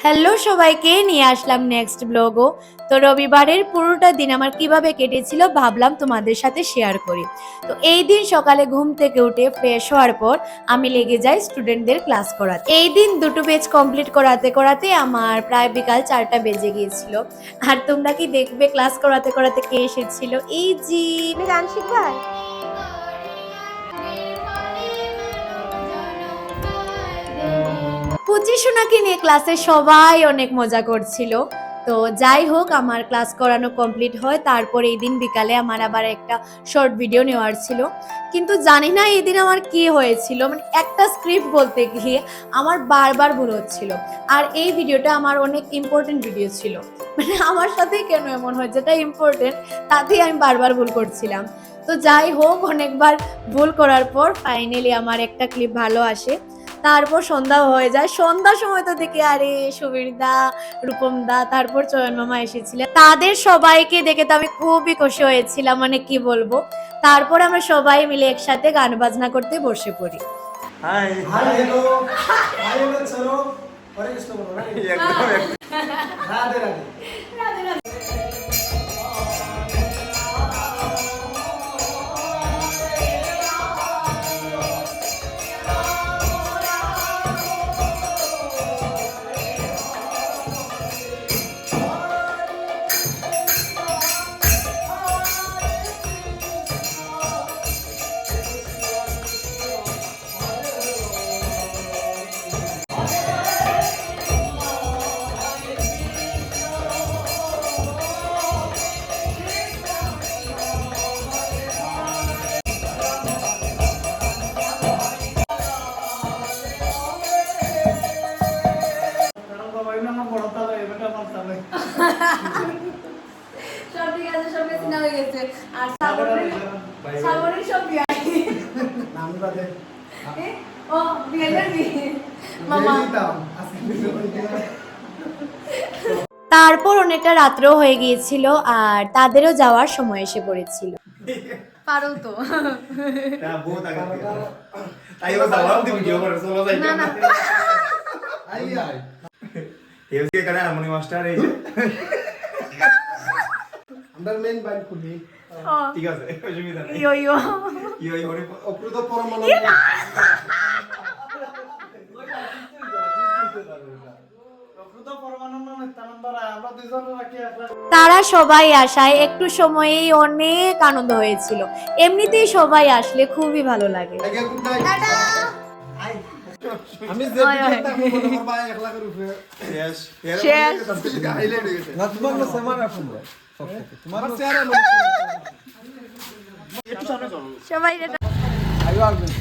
Hello সবাইকে নিয়ে আসলাম next ব্লগও। তো রবিবারের পুরোটা দিন আমার কিভাবে কেটেছিল ভাবলাম তোমাদের সাথে শেয়ার করি। তো এই দিন সকালে ঘুম থেকে উঠে ফ্রেশ হওয়ার পর আমি লেগে যাই স্টুডেন্টদের ক্লাস করাতে। এই দিন দুটো বেচ কমপ্লিট করাতে করাতে আমার প্রায় বিকাল 4টা বেজে গিয়েছিল। আর তোমরা কি দেখবে ক্লাস করাতে করাতে কে এসেছিল? এই জি গান শিখবা। পুচি সোনাকে নিয়ে ক্লাসে সবাই অনেক মজা করছিল। তো যাই হোক, আমার ক্লাস করানো কমপ্লিট হয়। তারপর এই দিন বিকালে আমার আবার একটা শর্ট ভিডিও নেওয়ার ছিল, কিন্তু জানি না এই দিন আমার কি হয়েছিল, মানে একটা স্ক্রিপ্ট বলতে গিয়ে আমার বারবার ভুল হচ্ছিল। আর এই ভিডিওটা আমার অনেক ইম্পর্টেন্ট ভিডিও ছিল, মানে আমার সাথেই কেন এমন হয়, যেটা ইম্পর্টেন্ট তাতেই আমি বারবার ভুল করছিলাম। তো যাই হোক, অনেকবার ভুল করার পর ফাইনালি আমার একটা ক্লিপ ভালো আসে। তারপর সন্ধ্যা হয়ে যায়। সন্ধ্যার সময় তো দেখি আরে সুবীর দা, রূপম দা, তারপর চয়ন মামা এসেছিলেন। তাদের সবাইকে দেখে তো আমি খুবই খুশি হয়েছিলাম, মানে কি বলবো। তারপর আমরা সবাই মিলে একসাথে গান বাজনা করতে বসে পড়ি। High hi hello hi hello চলো হরে কৃষ্ণ বলো না একদম রাধে রাধে রাধে রাধে। সব ঠিক আছে, সব সিনা হয়ে গেছে। আর সাবনের সব বিয়ে নাম বাদে ও বিয়ে মামা। তারপর অনেকটা রাত্র হয়ে গিয়েছিল আর তাদেরও যাওয়ার সময় এসে পড়েছিল। পারো তো না না আমরা মেন বাইক খুলি ঠিক আছে অসুবিধা নেই ইয়ো ইয়ো ইয়ো ইয়ো অপ্রুত পরমাণু তারা সবাই আসায় একটু সময়েই অনেক আনন্দ হয়েছিল। এমনিতেই সবাই আসলে খুবই ভালো লাগে। আমি যে ভিডিওটা মনে করবা 1 লাখের উপরে শেষ শেষ হাইলাইট হয়ে গেছে না তোমার না সেমার রাখুন সব থেকে তোমার চেহারা একটু সামনে চলো সবাই আইও আসবেন।